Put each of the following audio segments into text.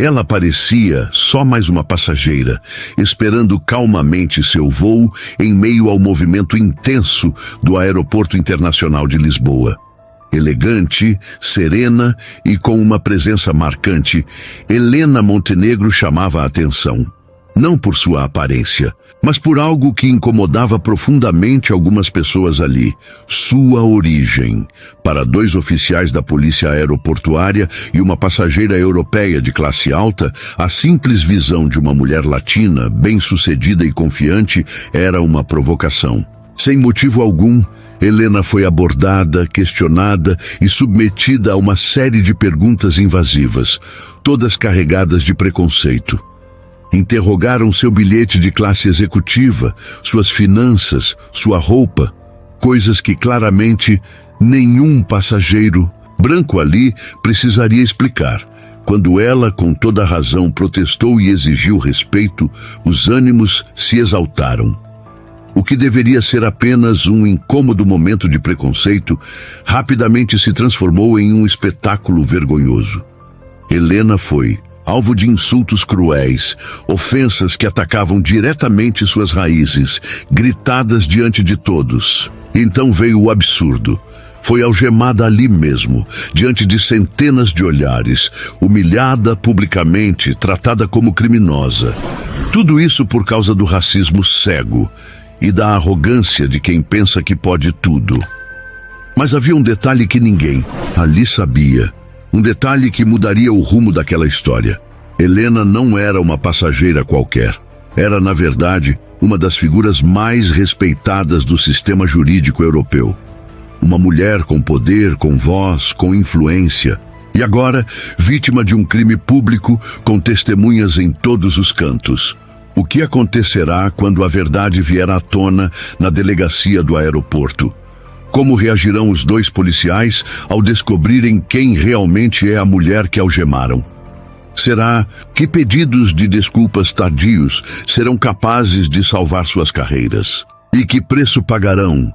Ela parecia só mais uma passageira, esperando calmamente seu voo em meio ao movimento intenso do Aeroporto Internacional de Lisboa. Elegante, serena e com uma presença marcante, Helena Montenegro chamava a atenção. Não por sua aparência, mas por algo que incomodava profundamente algumas pessoas ali: sua origem. Para 2 oficiais da polícia aeroportuária e uma passageira europeia de classe alta, a simples visão de uma mulher latina, bem-sucedida e confiante, era uma provocação. Sem motivo algum, Helena foi abordada, questionada e submetida a uma série de perguntas invasivas, todas carregadas de preconceito. Interrogaram seu bilhete de classe executiva, suas finanças, sua roupa, coisas que claramente nenhum passageiro branco ali precisaria explicar. Quando ela, com toda razão, protestou e exigiu respeito, os ânimos se exaltaram. O que deveria ser apenas um incômodo momento de preconceito, rapidamente se transformou em um espetáculo vergonhoso. Helena foi alvo de insultos cruéis, ofensas que atacavam diretamente suas raízes, gritadas diante de todos. Então veio o absurdo. Foi algemada ali mesmo, diante de centenas de olhares, humilhada publicamente, tratada como criminosa. Tudo isso por causa do racismo cego e da arrogância de quem pensa que pode tudo. Mas havia um detalhe que ninguém ali sabia. Um detalhe que mudaria o rumo daquela história. Helena não era uma passageira qualquer. Era, na verdade, uma das figuras mais respeitadas do sistema jurídico europeu. Uma mulher com poder, com voz, com influência. E agora, vítima de um crime público com testemunhas em todos os cantos. O que acontecerá quando a verdade vier à tona na delegacia do aeroporto? Como reagirão os 2 policiais ao descobrirem quem realmente é a mulher que algemaram? Será que pedidos de desculpas tardios serão capazes de salvar suas carreiras? E que preço pagarão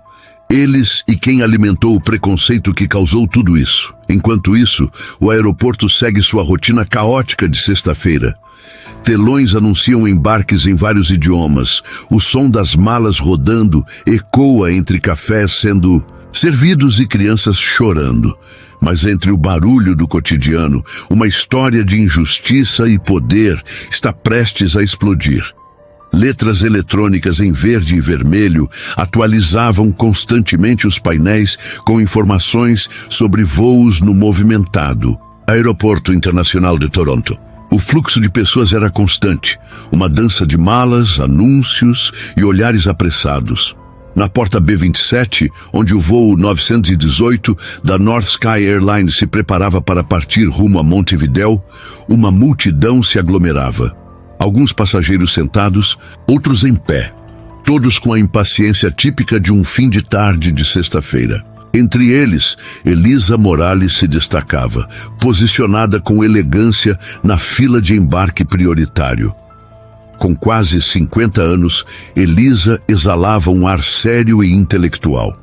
eles e quem alimentou o preconceito que causou tudo isso? Enquanto isso, o aeroporto segue sua rotina caótica de sexta-feira. Telões anunciam embarques em vários idiomas. O som das malas rodando ecoa entre cafés sendo servidos e crianças chorando. Mas entre o barulho do cotidiano, uma história de injustiça e poder está prestes a explodir. Letras eletrônicas em verde e vermelho atualizavam constantemente os painéis com informações sobre voos no movimentado Aeroporto Internacional de Toronto. O fluxo de pessoas era constante, uma dança de malas, anúncios e olhares apressados. Na porta B27, onde o voo 918 da North Sky Airlines se preparava para partir rumo a Montevidéu, uma multidão se aglomerava. Alguns passageiros sentados, outros em pé, todos com a impaciência típica de um fim de tarde de sexta-feira. Entre eles, Elisa Morales se destacava, posicionada com elegância na fila de embarque prioritário. Com quase 50 anos, Elisa exalava um ar sério e intelectual.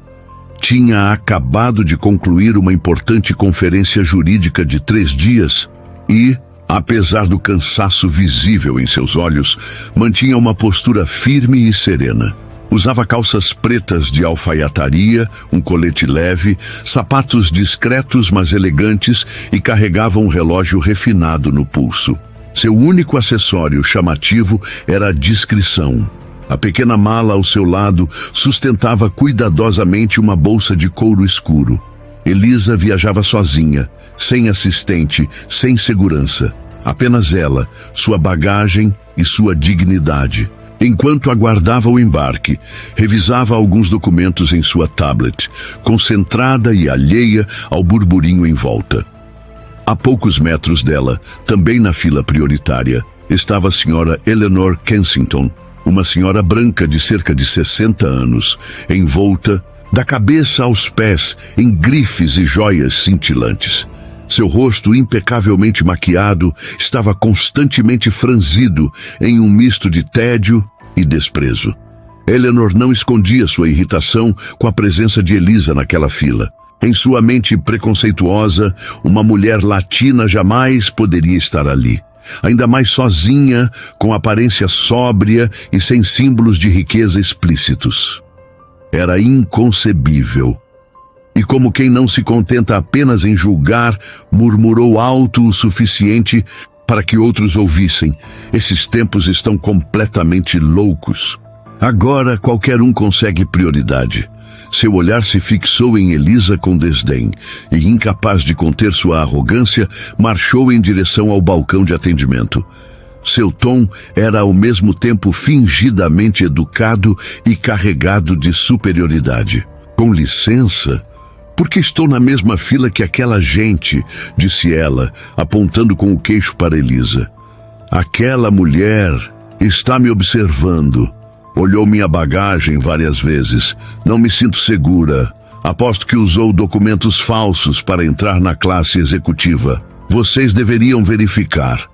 Tinha acabado de concluir uma importante conferência jurídica de 3 dias e, apesar do cansaço visível em seus olhos, mantinha uma postura firme e serena. Usava calças pretas de alfaiataria, um colete leve, sapatos discretos mas elegantes e carregava um relógio refinado no pulso. Seu único acessório chamativo era a discrição. A pequena mala ao seu lado sustentava cuidadosamente uma bolsa de couro escuro. Elisa viajava sozinha, sem assistente, sem segurança. Apenas ela, sua bagagem e sua dignidade. Enquanto aguardava o embarque, revisava alguns documentos em sua tablet, concentrada e alheia ao burburinho em volta. A poucos metros dela, também na fila prioritária, estava a senhora Eleanor Kensington, uma senhora branca de cerca de 60 anos, envolta, da cabeça aos pés, em grifes e joias cintilantes. Seu rosto impecavelmente maquiado estava constantemente franzido em um misto de tédio e desprezo. Eleanor não escondia sua irritação com a presença de Elisa naquela fila. Em sua mente preconceituosa, uma mulher latina jamais poderia estar ali. ainda mais sozinha, com aparência sóbria e sem símbolos de riqueza explícitos. Era inconcebível. E como quem não se contenta apenas em julgar, murmurou alto o suficiente para que outros ouvissem. Esses tempos estão completamente loucos. Agora qualquer um consegue prioridade. Seu olhar se fixou em Elisa com desdém e, incapaz de conter sua arrogância, marchou em direção ao balcão de atendimento. Seu tom era ao mesmo tempo fingidamente educado e carregado de superioridade. Com licença, porque estou na mesma fila que aquela gente, disse ela, apontando com o queixo para Elisa. Aquela mulher está me observando. Olhou minha bagagem várias vezes. Não me sinto segura. Aposto que usou documentos falsos para entrar na classe executiva. Vocês deveriam verificar.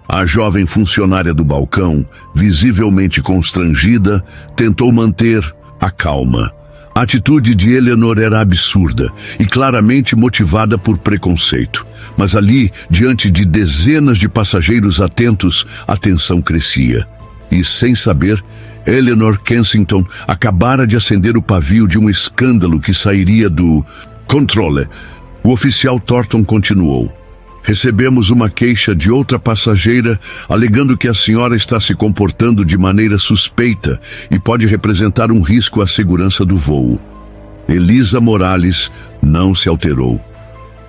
A jovem funcionária do balcão, visivelmente constrangida, tentou manter a calma. A atitude de Eleanor era absurda e claramente motivada por preconceito. Mas ali, diante de dezenas de passageiros atentos, a tensão crescia. E, sem saber, Eleanor Kensington acabara de acender o pavio de um escândalo que sairia do controle. O oficial Thornton continuou. Recebemos uma queixa de outra passageira alegando que a senhora está se comportando de maneira suspeita e pode representar um risco à segurança do voo. Elisa Morales não se alterou.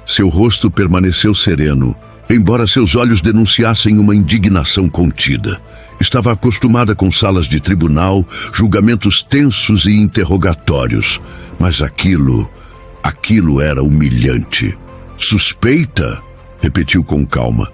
Seu rosto permaneceu sereno, embora seus olhos denunciassem uma indignação contida. Estava acostumada com salas de tribunal, julgamentos tensos e interrogatórios, mas aquilo era humilhante. Suspeita? Repetiu com calma.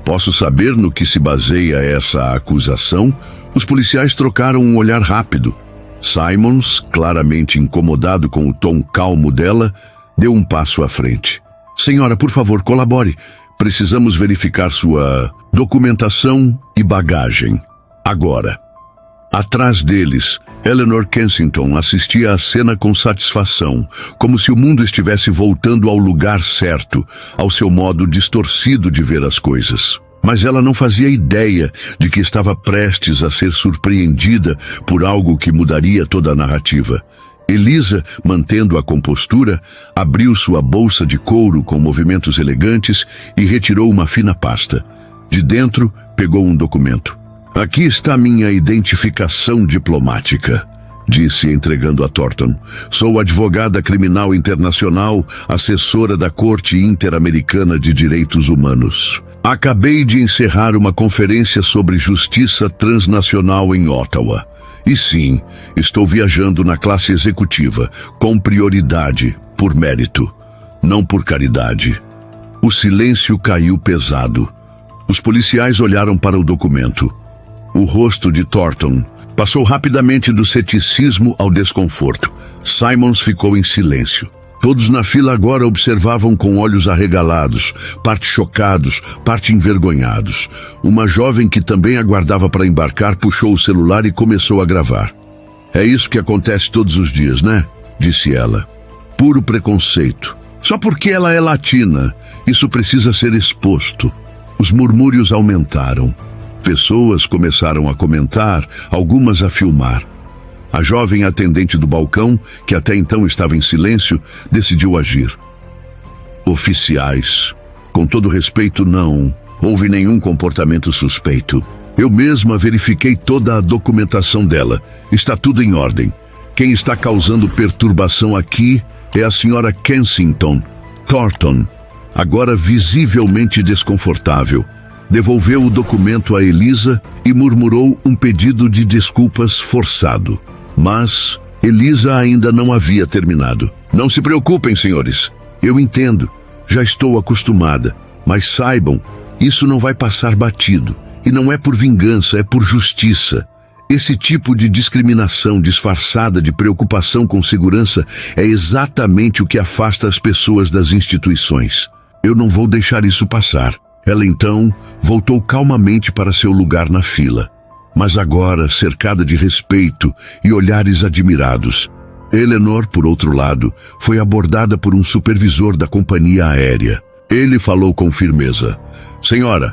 Posso saber no que se baseia essa acusação? Os policiais trocaram um olhar rápido. Simons, claramente incomodado com o tom calmo dela, deu um passo à frente. Senhora, por favor, colabore. Precisamos verificar sua documentação e bagagem. Agora. Atrás deles, Eleanor Kensington assistia à cena com satisfação, como se o mundo estivesse voltando ao lugar certo, ao seu modo distorcido de ver as coisas. Mas ela não fazia ideia de que estava prestes a ser surpreendida por algo que mudaria toda a narrativa. Elisa, mantendo a compostura, abriu sua bolsa de couro com movimentos elegantes e retirou uma fina pasta. De dentro, pegou um documento. Aqui está minha identificação diplomática, disse entregando a Thornton. Sou advogada criminal internacional, assessora da Corte Interamericana de Direitos Humanos. Acabei de encerrar uma conferência sobre justiça transnacional em Ottawa. E sim, estou viajando na classe executiva, com prioridade, por mérito, não por caridade. O silêncio caiu pesado. Os policiais olharam para o documento. O rosto de Thornton passou rapidamente do ceticismo ao desconforto. Simons ficou em silêncio. Todos na fila agora observavam com olhos arregalados, parte chocados, parte envergonhados. Uma jovem que também aguardava para embarcar puxou o celular e começou a gravar. É isso que acontece todos os dias, né? Disse ela. Puro preconceito. Só porque ela é latina, isso precisa ser exposto. Os murmúrios aumentaram. Pessoas começaram a comentar, algumas a filmar. A jovem atendente do balcão, que até então estava em silêncio, decidiu agir. Oficiais, com todo respeito, não houve nenhum comportamento suspeito. Eu mesma verifiquei toda a documentação dela. Está tudo em ordem. Quem está causando perturbação aqui é a senhora Kensington. Thornton, agora visivelmente desconfortável, devolveu o documento a Elisa e murmurou um pedido de desculpas forçado. Mas Elisa ainda não havia terminado. Não se preocupem, senhores. Eu entendo. Já estou acostumada. Mas saibam, isso não vai passar batido. E não é por vingança, é por justiça. Esse tipo de discriminação disfarçada de preocupação com segurança é exatamente o que afasta as pessoas das instituições. Eu não vou deixar isso passar. Ela então voltou calmamente para seu lugar na fila. Mas agora, cercada de respeito e olhares admirados. Eleanor, por outro lado, foi abordada por um supervisor da companhia aérea. Ele falou com firmeza. Senhora,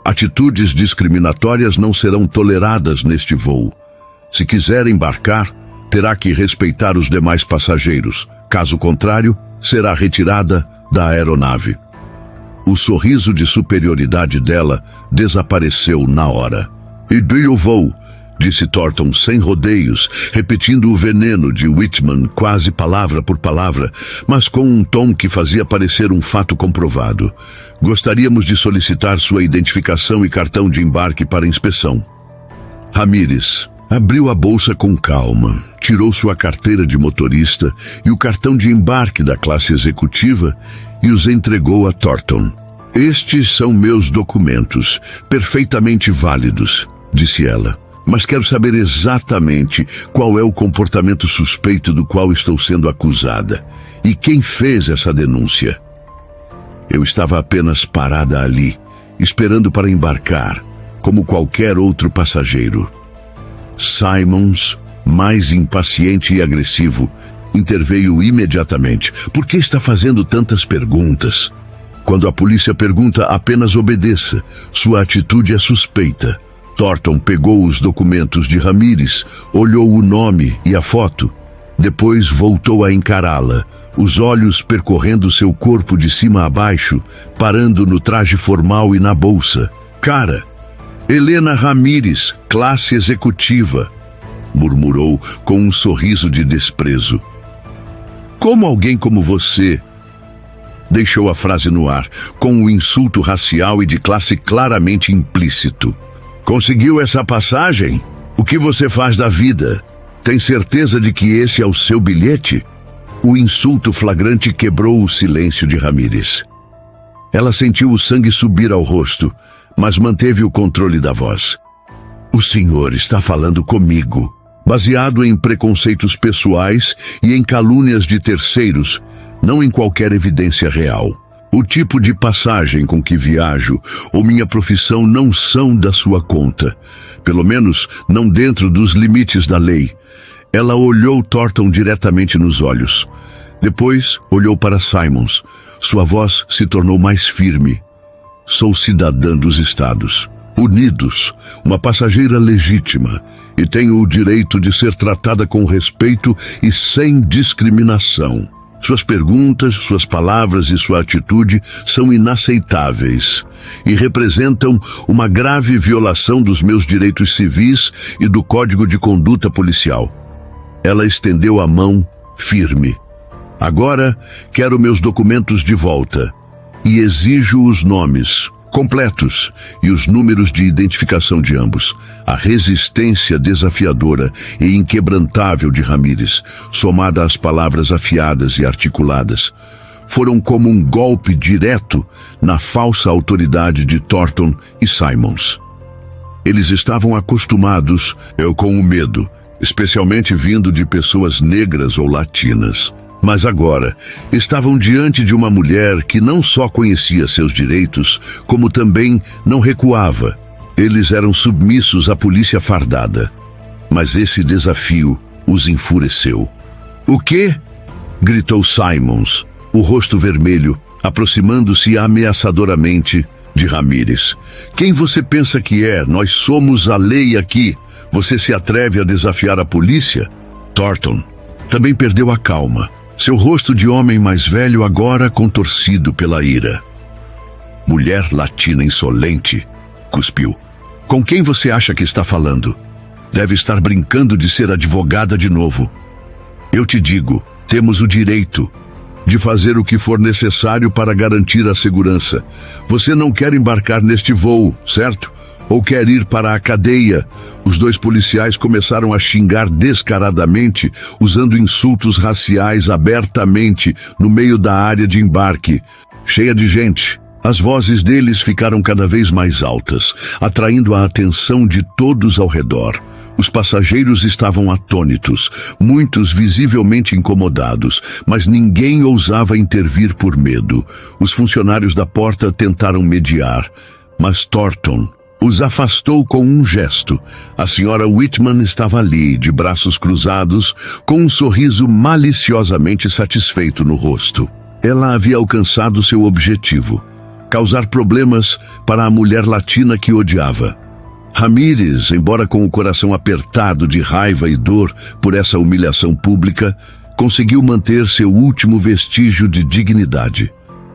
Atitudes discriminatórias não serão toleradas neste voo. Se quiser embarcar, terá que respeitar os demais passageiros. Caso contrário, será retirada da aeronave. O sorriso de superioridade dela desapareceu na hora. "E o voo", disse Thornton sem rodeios, repetindo o veneno de Whitman quase palavra por palavra, mas com um tom que fazia parecer um fato comprovado. "Gostaríamos de solicitar sua identificação e cartão de embarque para inspeção." Ramírez abriu a bolsa com calma, tirou sua carteira de motorista e o cartão de embarque da classe executiva e os entregou a Thornton. "Estes são meus documentos, perfeitamente válidos", disse ela. "Mas quero saber exatamente qual é o comportamento suspeito do qual estou sendo acusada e quem fez essa denúncia." Eu estava apenas parada ali, esperando para embarcar, como qualquer outro passageiro. Simons, mais impaciente e agressivo, interveio imediatamente. "Por que está fazendo tantas perguntas? Quando a polícia pergunta, apenas obedeça. Sua atitude é suspeita." Thornton pegou os documentos de Ramírez, olhou o nome e a foto. Depois voltou a encará-la, os olhos percorrendo seu corpo de cima a baixo, parando no traje formal e na bolsa. "Cara, Helena Ramírez, classe executiva", murmurou com um sorriso de desprezo. "Como alguém como você..." Deixou a frase no ar, com o insulto racial e de classe claramente implícito. "Conseguiu essa passagem? O que você faz da vida? Tem certeza de que esse é o seu bilhete?" O insulto flagrante quebrou o silêncio de Ramírez. Ela sentiu o sangue subir ao rosto, mas manteve o controle da voz. "O senhor está falando comigo, baseado em preconceitos pessoais e em calúnias de terceiros, não em qualquer evidência real. O tipo de passagem com que viajo ou minha profissão não são da sua conta, pelo menos não dentro dos limites da lei." Ela olhou Thornton diretamente nos olhos. Depois olhou para Simons. Sua voz se tornou mais firme. "Sou cidadã dos Estados Unidos, uma passageira legítima, e tenho o direito de ser tratada com respeito e sem discriminação. Suas perguntas, suas palavras e sua atitude são inaceitáveis e representam uma grave violação dos meus direitos civis e do Código de Conduta Policial." Ela estendeu a mão firme. "Agora quero meus documentos de volta e exijo os nomes completos e os números de identificação de ambos." A resistência desafiadora e inquebrantável de Ramírez, somada às palavras afiadas e articuladas, foram como um golpe direto na falsa autoridade de Thornton e Simons. Eles estavam acostumados com o medo, especialmente vindo de pessoas negras ou latinas. Mas agora estavam diante de uma mulher que não só conhecia seus direitos, como também não recuava. Eles eram submissos à polícia fardada. Mas esse desafio os enfureceu. "O quê?" gritou Simons, o rosto vermelho, aproximando-se ameaçadoramente de Ramírez. "Quem você pensa que é? Nós somos a lei aqui. Você se atreve a desafiar a polícia?" Thornton também perdeu a calma, seu rosto de homem mais velho agora contorcido pela ira. "Mulher latina insolente", cuspiu. "Com quem você acha que está falando? Deve estar brincando de ser advogada de novo. Eu te digo, temos o direito de fazer o que for necessário para garantir a segurança. Você não quer embarcar neste voo, certo? Ou quer ir para a cadeia?" Os dois policiais começaram a xingar descaradamente, usando insultos raciais abertamente no meio da área de embarque, cheia de gente. As vozes deles ficaram cada vez mais altas, atraindo a atenção de todos ao redor. Os passageiros estavam atônitos, muitos visivelmente incomodados, mas ninguém ousava intervir por medo. Os funcionários da porta tentaram mediar, mas Thornton os afastou com um gesto. A senhora Whitman estava ali, de braços cruzados, com um sorriso maliciosamente satisfeito no rosto. Ela havia alcançado seu objetivo. causar problemas para a mulher latina que odiava. Ramírez, embora com o coração apertado de raiva e dor por essa humilhação pública, conseguiu manter seu último vestígio de dignidade.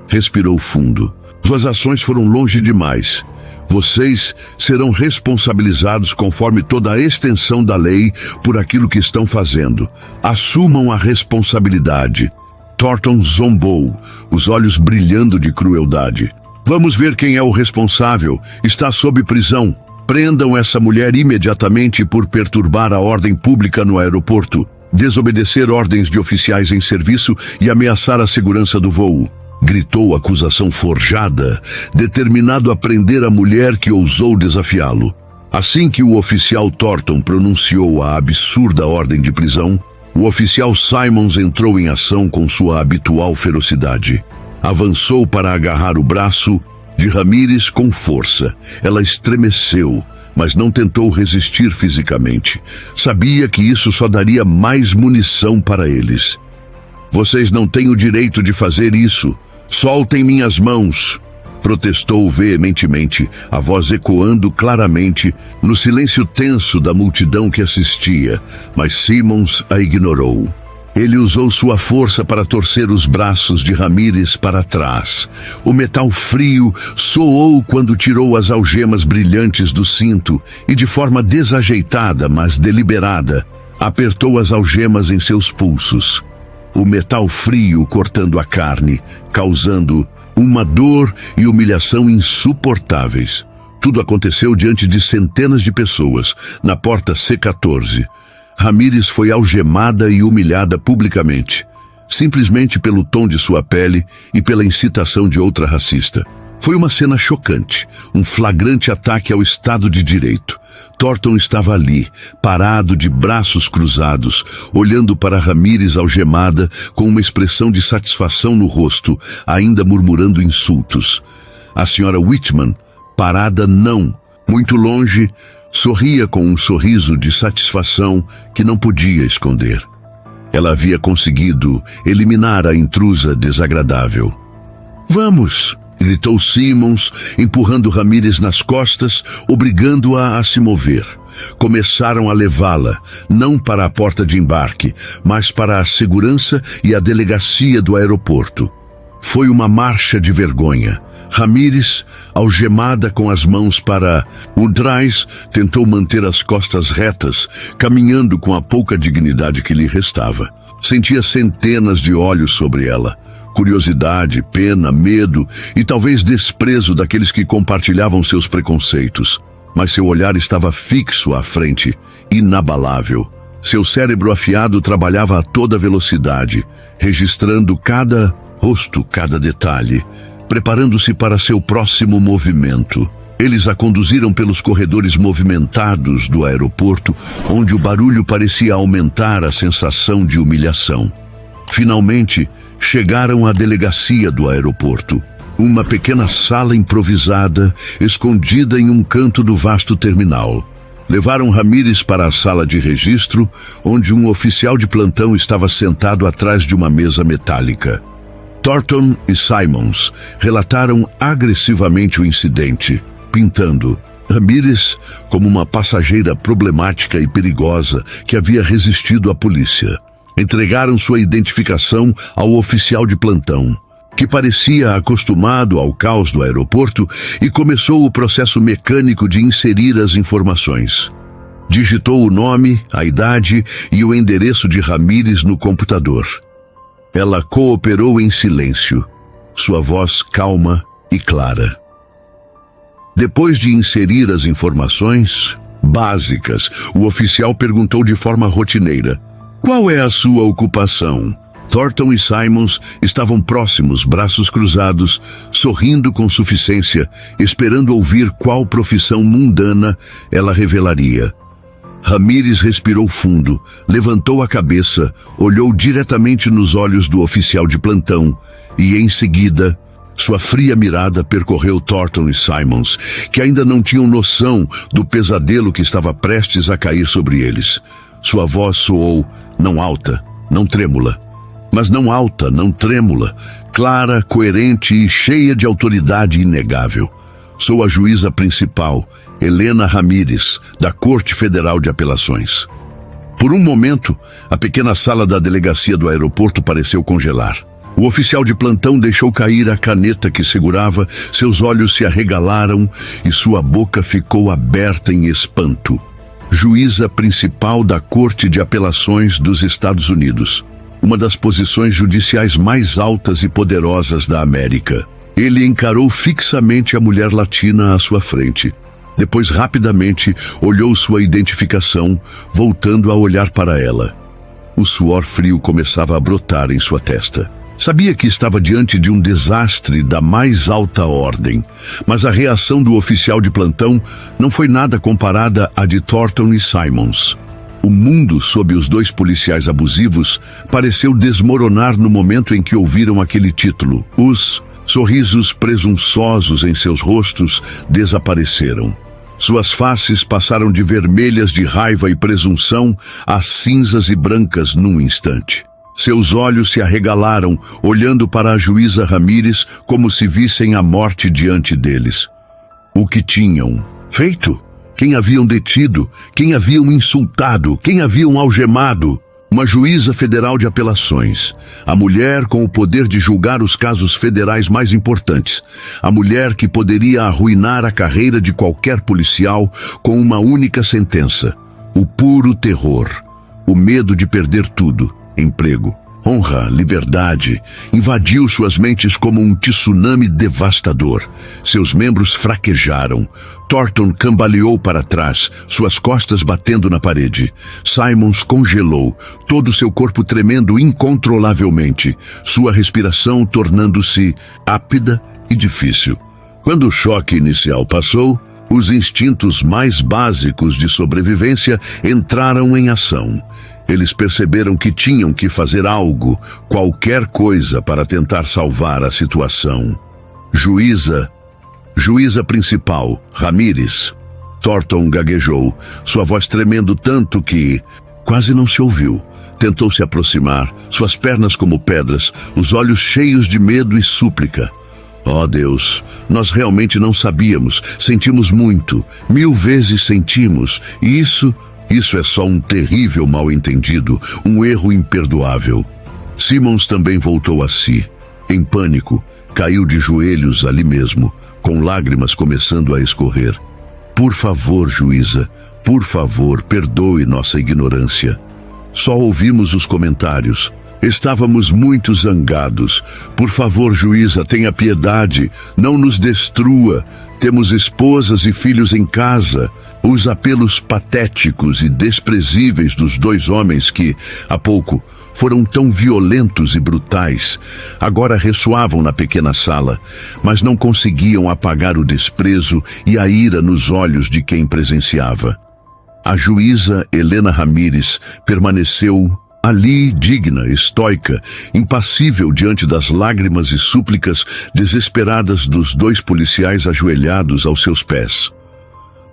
Respirou fundo. Suas ações foram longe demais. Vocês serão responsabilizados conforme toda a extensão da lei por aquilo que estão fazendo. Assumam a responsabilidade. Thornton zombou, os olhos brilhando de crueldade. Vamos ver quem é o responsável. Está sob prisão. Prendam essa mulher imediatamente por perturbar a ordem pública no aeroporto, desobedecer ordens de oficiais em serviço e ameaçar a segurança do voo. Gritou a acusação forjada, determinado a prender a mulher que ousou desafiá-lo. Assim que o oficial Thornton pronunciou a absurda ordem de prisão, o oficial Simons entrou em ação com sua habitual ferocidade. Avançou para agarrar o braço de Ramírez com força. Ela estremeceu, mas não tentou resistir fisicamente. Sabia que isso só daria mais munição para eles. Vocês não têm o direito de fazer isso. Soltem minhas mãos! Protestou veementemente, a voz ecoando claramente no silêncio tenso da multidão que assistia, mas Simons a ignorou. Ele usou sua força para torcer os braços de Ramírez para trás. O metal frio soou quando tirou as algemas brilhantes do cinto e, de forma desajeitada, mas deliberada, apertou as algemas em seus pulsos. O metal frio cortando a carne, causando uma dor e humilhação insuportáveis. Tudo aconteceu diante de centenas de pessoas, na porta C-14. Ramírez foi algemada e humilhada publicamente, simplesmente pelo tom de sua pele e pela incitação de outra racista. Foi uma cena chocante, um flagrante ataque ao Estado de Direito. Thornton estava ali, parado de braços cruzados, olhando para Ramírez algemada com uma expressão de satisfação no rosto, ainda murmurando insultos. A senhora Whitman, parada muito longe, sorria com um sorriso de satisfação que não podia esconder. Ela havia conseguido eliminar a intrusa desagradável. "Vamos!" gritou Simons, empurrando Ramírez nas costas, obrigando-a a se mover. Começaram a levá-la, não para a porta de embarque, mas para a segurança e a delegacia do aeroporto. Foi uma marcha de vergonha. Ramírez, algemada com as mãos para trás, tentou manter as costas retas, caminhando com a pouca dignidade que lhe restava. Sentia centenas de olhos sobre ela. Curiosidade, pena, medo e talvez desprezo daqueles que compartilhavam seus preconceitos. Mas seu olhar estava fixo à frente, inabalável. Seu cérebro afiado trabalhava a toda velocidade, registrando cada rosto, cada detalhe, preparando-se para seu próximo movimento. Eles a conduziram pelos corredores movimentados do aeroporto, onde o barulho parecia aumentar a sensação de humilhação. Finalmente, chegaram à delegacia do aeroporto. Uma pequena sala improvisada, escondida em um canto do vasto terminal. Levaram Ramírez para a sala de registro, onde um oficial de plantão estava sentado atrás de uma mesa metálica. Thornton e Simons relataram agressivamente o incidente, pintando Ramírez como uma passageira problemática e perigosa que havia resistido à polícia. Entregaram sua identificação ao oficial de plantão, que parecia acostumado ao caos do aeroporto, e começou o processo mecânico de inserir as informações. Digitou o nome, a idade e o endereço de Ramírez no computador. Ela cooperou em silêncio, sua voz calma e clara. Depois de inserir as informações básicas, o oficial perguntou de forma rotineira: "Qual é a sua ocupação?" Thornton e Simons estavam próximos, braços cruzados, sorrindo com suficiência, esperando ouvir qual profissão mundana ela revelaria. Ramírez respirou fundo, levantou a cabeça, olhou diretamente nos olhos do oficial de plantão e, em seguida, sua fria mirada percorreu Thornton e Simons, que ainda não tinham noção do pesadelo que estava prestes a cair sobre eles. Sua voz soou, não alta, não trêmula, mas não alta, não trêmula, clara, coerente e cheia de autoridade inegável. Sou a juíza principal, Helena Ramírez, da Corte Federal de Apelações. Por um momento, a pequena sala da delegacia do aeroporto pareceu congelar. O oficial de plantão deixou cair a caneta que segurava, seus olhos se arregalaram e sua boca ficou aberta em espanto. Juíza principal da Corte de Apelações dos Estados Unidos, uma das posições judiciais mais altas e poderosas da América. Ele encarou fixamente a mulher latina à sua frente. Depois, rapidamente, olhou sua identificação, voltando a olhar para ela. O suor frio começava a brotar em sua testa. Sabia que estava diante de um desastre da mais alta ordem, mas a reação do oficial de plantão não foi nada comparada à de Thornton e Simons. O mundo, sob os dois policiais abusivos, pareceu desmoronar no momento em que ouviram aquele título. Os sorrisos presunçosos em seus rostos desapareceram. Suas faces passaram de vermelhas de raiva e presunção a cinzas e brancas num instante. Seus olhos se arregalaram, olhando para a juíza Ramírez como se vissem a morte diante deles. O que tinham feito? Quem haviam detido? Quem haviam insultado? Quem haviam algemado? Uma juíza federal de apelações. A mulher com o poder de julgar os casos federais mais importantes. A mulher que poderia arruinar a carreira de qualquer policial com uma única sentença. O puro terror. O medo de perder tudo. Emprego, honra, liberdade, invadiu suas mentes como um tsunami devastador. Seus membros fraquejaram. Thornton cambaleou para trás, suas costas batendo na parede. Simons congelou, todo seu corpo tremendo incontrolavelmente, sua respiração tornando-se rápida e difícil. Quando o choque inicial passou, os instintos mais básicos de sobrevivência entraram em ação. Eles perceberam que tinham que fazer algo, qualquer coisa para tentar salvar a situação. Juíza principal, Ramírez. Thornton gaguejou, sua voz tremendo tanto que quase não se ouviu. Tentou se aproximar, suas pernas como pedras, os olhos cheios de medo e súplica. Oh Deus, nós realmente não sabíamos, sentimos muito, 1000 vezes sentimos, e isso é só um terrível mal-entendido, um erro imperdoável. Simons também voltou a si. Em pânico, caiu de joelhos ali mesmo, com lágrimas começando a escorrer. Por favor, juíza, por favor, perdoe nossa ignorância. Só ouvimos os comentários. Estávamos muito zangados. Por favor, juíza, tenha piedade, não nos destrua. Temos esposas e filhos em casa. Os apelos patéticos e desprezíveis dos dois homens que, há pouco, foram tão violentos e brutais, agora ressoavam na pequena sala, mas não conseguiam apagar o desprezo e a ira nos olhos de quem presenciava. A juíza Helena Ramírez permaneceu ali, digna, estoica, impassível diante das lágrimas e súplicas desesperadas dos dois policiais ajoelhados aos seus pés.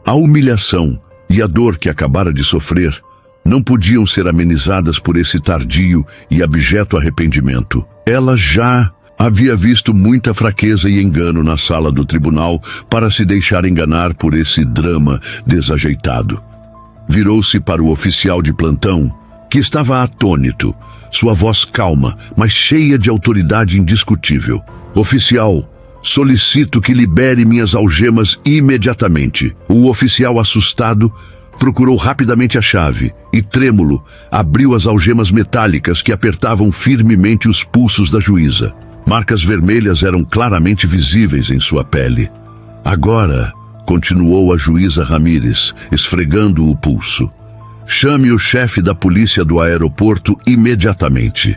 A humilhação e a dor que acabara de sofrer não podiam ser amenizadas por esse tardio e abjeto arrependimento. Ela já havia visto muita fraqueza e engano na sala do tribunal para se deixar enganar por esse drama desajeitado. Virou-se para o oficial de plantão, que estava atônito, sua voz calma, mas cheia de autoridade indiscutível. Oficial, solicito que libere minhas algemas imediatamente. O oficial, assustado, procurou rapidamente a chave e, trêmulo, abriu as algemas metálicas que apertavam firmemente os pulsos da juíza. Marcas vermelhas eram claramente visíveis em sua pele. Agora, continuou a juíza Ramírez, esfregando o pulso, chame o chefe da polícia do aeroporto imediatamente.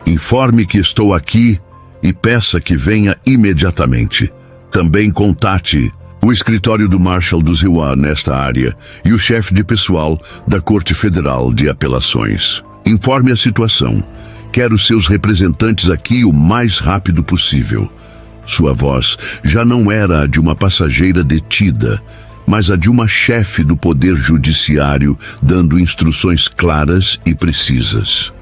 Informe que estou aqui e peça que venha imediatamente. Também contate o escritório do Marshal do Ziwa nesta área e o chefe de pessoal da Corte Federal de Apelações. Informe a situação. Quero seus representantes aqui o mais rápido possível. Sua voz já não era a de uma passageira detida, mas a de uma chefe do poder judiciário dando instruções claras e precisas.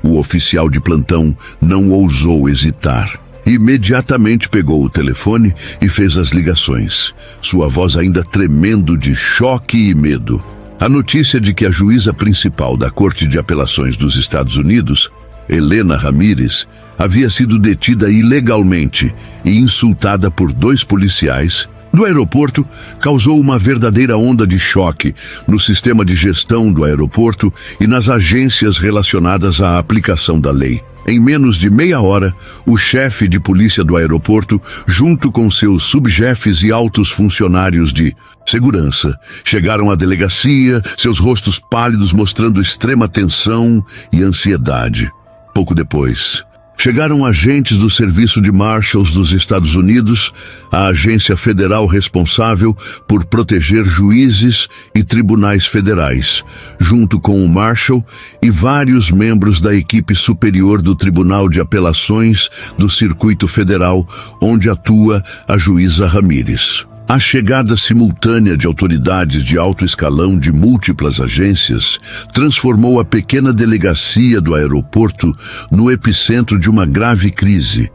O oficial de plantão não ousou hesitar. Imediatamente pegou o telefone e fez as ligações, sua voz ainda tremendo de choque e medo. A notícia de que a juíza principal da Corte de Apelações dos Estados Unidos, Helena Ramírez, havia sido detida ilegalmente e insultada por 2 policiais do aeroporto causou uma verdadeira onda de choque no sistema de gestão do aeroporto e nas agências relacionadas à aplicação da lei. Em menos de meia hora, o chefe de polícia do aeroporto, junto com seus subchefes e altos funcionários de segurança, chegaram à delegacia, seus rostos pálidos mostrando extrema tensão e ansiedade. Pouco depois, chegaram agentes do Serviço de Marshals dos Estados Unidos, a agência federal responsável por proteger juízes e tribunais federais, junto com o Marshal e vários membros da equipe superior do Tribunal de Apelações do Circuito Federal, onde atua a juíza Ramírez. A chegada simultânea de autoridades de alto escalão de múltiplas agências transformou a pequena delegacia do aeroporto no epicentro de uma grave crise.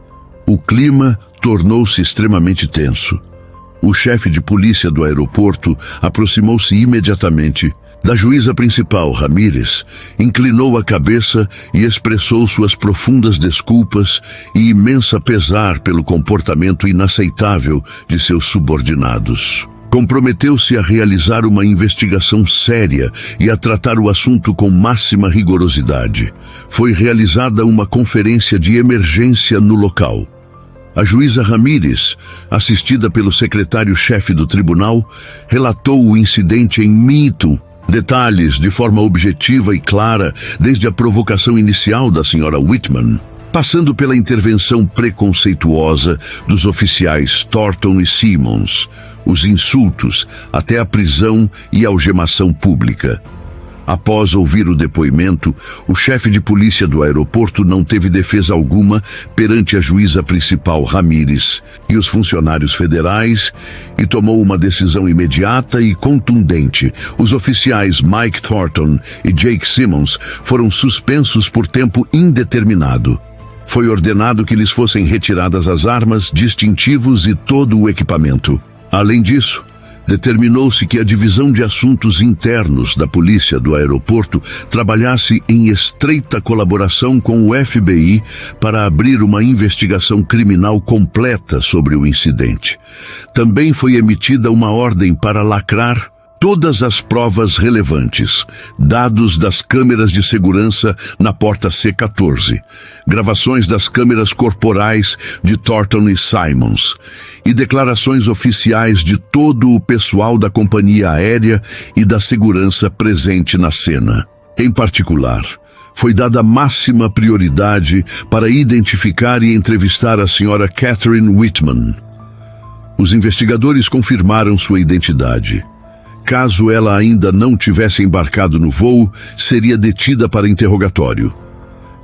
O clima tornou-se extremamente tenso. O chefe de polícia do aeroporto aproximou-se imediatamente da juíza principal, Ramírez, inclinou a cabeça e expressou suas profundas desculpas e imensa pesar pelo comportamento inaceitável de seus subordinados. Comprometeu-se a realizar uma investigação séria e a tratar o assunto com máxima rigorosidade. Foi realizada uma conferência de emergência no local. A juíza Ramírez, assistida pelo secretário-chefe do tribunal, relatou o incidente em detalhes de forma objetiva e clara, desde a provocação inicial da senhora Whitman, passando pela intervenção preconceituosa dos oficiais Thornton e Simmons, os insultos, até a prisão e algemação pública. Após ouvir o depoimento, o chefe de polícia do aeroporto não teve defesa alguma perante a juíza principal Ramírez e os funcionários federais e tomou uma decisão imediata e contundente. Os oficiais Mike Thornton e Jake Simmons foram suspensos por tempo indeterminado. Foi ordenado que lhes fossem retiradas as armas, distintivos e todo o equipamento. Além disso, determinou-se que a Divisão de Assuntos Internos da Polícia do Aeroporto trabalhasse em estreita colaboração com o FBI para abrir uma investigação criminal completa sobre o incidente. Também foi emitida uma ordem para lacrar todas as provas relevantes, dados das câmeras de segurança na porta C-14, gravações das câmeras corporais de Thornton e Simmons e declarações oficiais de todo o pessoal da companhia aérea e da segurança presente na cena. Em particular, foi dada máxima prioridade para identificar e entrevistar a senhora Catherine Whitman. Os investigadores confirmaram sua identidade. Caso ela ainda não tivesse embarcado no voo, seria detida para interrogatório.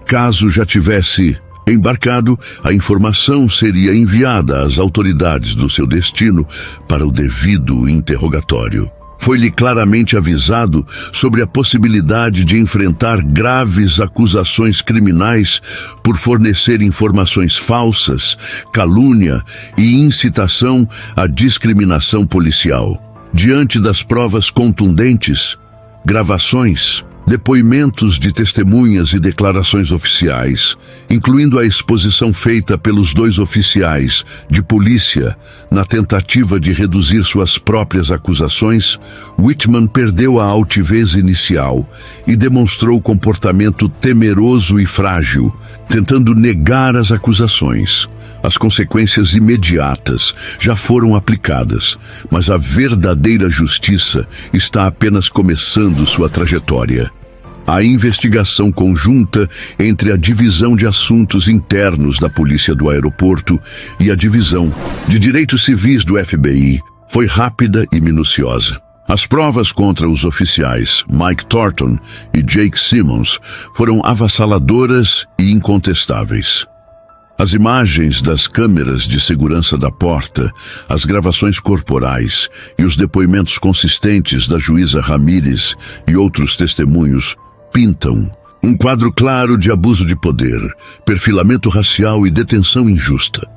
Caso já tivesse embarcado, a informação seria enviada às autoridades do seu destino para o devido interrogatório. Foi-lhe claramente avisado sobre a possibilidade de enfrentar graves acusações criminais por fornecer informações falsas, calúnia e incitação à discriminação policial. Diante das provas contundentes, gravações, depoimentos de testemunhas e declarações oficiais, incluindo a exposição feita pelos 2 oficiais de polícia na tentativa de reduzir suas próprias acusações, Whitman perdeu a altivez inicial e demonstrou comportamento temeroso e frágil, tentando negar as acusações. As consequências imediatas já foram aplicadas, mas a verdadeira justiça está apenas começando sua trajetória. A investigação conjunta entre a Divisão de Assuntos Internos da Polícia do Aeroporto e a Divisão de Direitos Civis do FBI foi rápida e minuciosa. As provas contra os oficiais Mike Thornton e Jake Simmons foram avassaladoras e incontestáveis. As imagens das câmeras de segurança da porta, as gravações corporais e os depoimentos consistentes da juíza Ramírez e outros testemunhos pintam Um quadro claro de abuso de poder, perfilamento racial e detenção injusta.